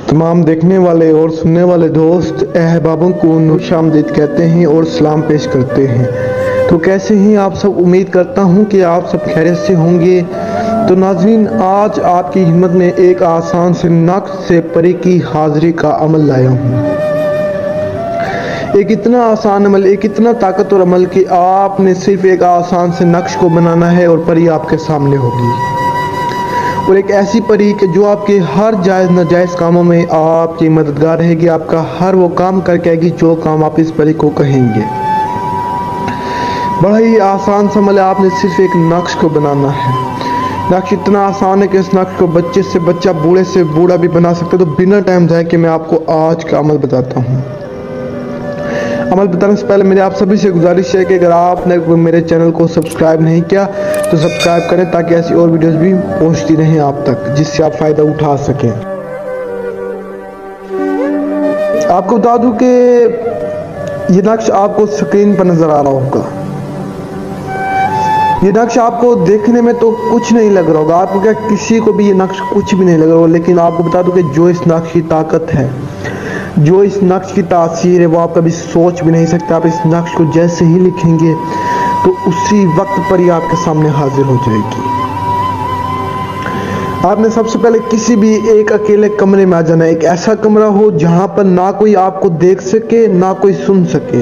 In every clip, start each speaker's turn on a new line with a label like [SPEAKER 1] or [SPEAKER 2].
[SPEAKER 1] तमाम देखने वाले और सुनने वाले दोस्त अहबाबों को खुशामदीद कहते हैं और सलाम पेश करते हैं। तो कैसे हैं आप सब? उम्मीद करता हूं कि आप सब खैरियत से होंगे। तो नाज़रीन, आज आपकी खिदमत में एक आसान से नक्श से परी की हाजिरी का अमल लाया हूं। एक इतना आसान अमल, एक इतना ताकतवर अमल कि आपने सिर्फ एक आसान से नक्श को बनाना है और परी आपके सामने होगी। और एक ऐसी परी कि जो आपके हर जायज़ नाजायज़ कामों में आपकी मददगार रहेगी, आपका हर वो काम करके आएगी जो काम आप इस परी को कहेंगे। बड़ा ही आसान सा अमल है, आपने सिर्फ एक नक्श को बनाना है। नक्श इतना आसान है कि इस नक्श को बच्चे से बच्चा, बूढ़े से बूढ़ा भी बना सकते। तो बिना टाइम जाए कि मैं आपको आज का अमल बताता हूँ। अमल बताने से पहले मेरी आप सभी से गुजारिश है कि अगर आपने मेरे चैनल को सब्सक्राइब नहीं किया तो सब्सक्राइब करें, ताकि ऐसी और वीडियोस भी पहुंचती रहें आप तक, जिससे आप फ़ायदा उठा सकें। आपको बता दूं कि ये नक्श आपको स्क्रीन पर नज़र आ रहा होगा। ये नक्श आपको देखने में तो कुछ नहीं लग रहा होगा, आपको क्या किसी को भी ये नक्श कुछ भी नहीं लग रहा होगा, लेकिन आपको बता दूं कि जो इस नक्श की ताकत है, जो इस नक्श की तासीर है, वो आप कभी सोच भी नहीं सकते। आप इस नक्श को जैसे ही लिखेंगे तो उसी वक्त पर ही आपके सामने हाजिर हो जाएगी। आपने सबसे पहले किसी भी एक अकेले कमरे में आ जाना है। एक ऐसा कमरा हो जहां पर ना कोई आपको देख सके, ना कोई सुन सके।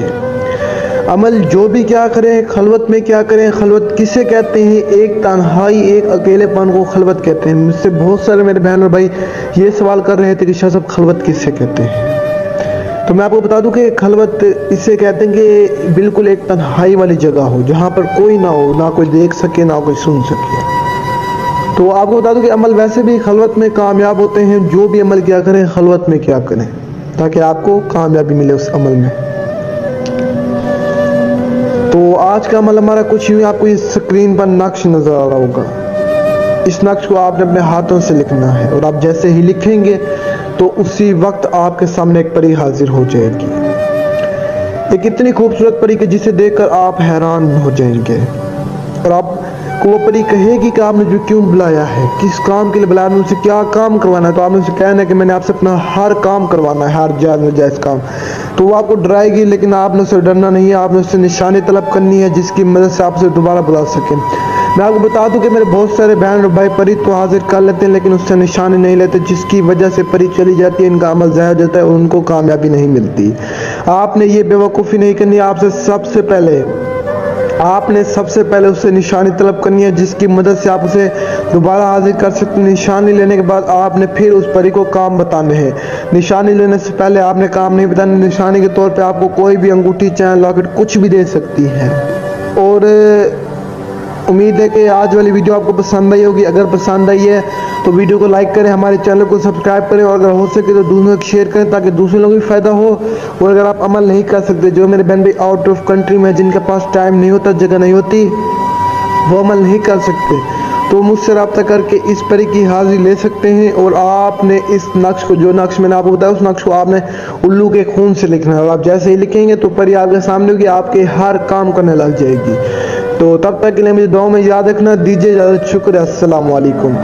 [SPEAKER 1] अमल जो भी क्या करें, खलवत में क्या करें। खलवत किसे कहते हैं? एक तन्हाई, एक अकेलेपन को खलवत कहते हैं। मुझसे बहुत सारे मेरे बहन और भाई ये सवाल कर रहे थे कि शाह साहब खलवत किसे कहते हैं। तो मैं आपको बता दूं कि खलवत इसे कहते हैं कि बिल्कुल एक तन्हाई वाली जगह हो, जहां पर कोई ना हो, ना कोई देख सके, ना कोई सुन सके। तो आपको बता दूं कि अमल वैसे भी खलवत में कामयाब होते हैं। जो भी अमल क्या करें, खलवत में क्या करें, ताकि आपको कामयाबी मिले उस अमल में। तो आज का अमल हमारा कुछ यूं, आपको इस स्क्रीन पर नक्श नजर आ रहा होगा। इस नक्श को आपने अपने हाथों से लिखना है, और आप जैसे ही लिखेंगे तो उसी वक्त आपके सामने एक परी हाजिर हो जाएगी। एक इतनी खूबसूरत परी कि जिसे देखकर आप हैरान हो जाएंगे। और आपको वो परी कहेगी कि आपने जो क्यों बुलाया है, किस काम के लिए बुलाया, उनसे क्या काम करवाना है। तो आपने उसे कहना है कि मैंने आपसे अपना हर काम करवाना है, हर जायज़ काम। तो वो आपको डराएगी, लेकिन आपने उससे डरना नहीं है। आपने उससे निशानी तलब करनी है, जिसकी मदद से आपसे दोबारा बुला सकें। मैं आपको बता दूं कि मेरे बहुत सारे बहन और भाई परी तो हाजिर कर लेते हैं, लेकिन उससे निशानी नहीं लेते, जिसकी वजह से परी चली जाती है, इनका अमल ज़ाया हो जाता है और उनको कामयाबी नहीं मिलती। आपने ये बेवकूफ़ी नहीं करनी। आपने सबसे पहले उससे निशानी तलब करनी है, जिसकी मदद से आप उसे दोबारा हाजिर कर सकते हैं। निशानी लेने के बाद आपने फिर उस परी को काम बताने हैं। निशानी लेने से पहले आपने काम नहीं बताना। निशानी के तौर पे आपको कोई भी अंगूठी, चैन, लॉकेट कुछ भी दे सकती है। और उम्मीद है कि आज वाली वीडियो आपको पसंद आई होगी। अगर पसंद आई है तो वीडियो को लाइक करें, हमारे चैनल को सब्सक्राइब करें, और अगर हो सके तो दूसरों को शेयर करें, ताकि दूसरे लोगों को फ़ायदा हो। और अगर आप अमल नहीं कर सकते, जो मेरे बहन भाई आउट ऑफ कंट्री में, जिनके पास टाइम नहीं होता, जगह नहीं होती, वो अमल नहीं कर सकते, तो मुझसे रब्ता करके इस परी की हाजिरी ले सकते हैं। और आपने इस नक्श को, जो नक्श मैंने आपको बताया, उस नक्श को आपने उल्लू के खून से लिखना है। और आप जैसे ही लिखेंगे तो परी आपके सामने होगी, आपके हर काम करने लग जाएगी। तो तब तक के लिए मुझे दुआ में याद रखना। दीजिए इजाज़त। शुक्रिया। अस्सलाम वालेकुम।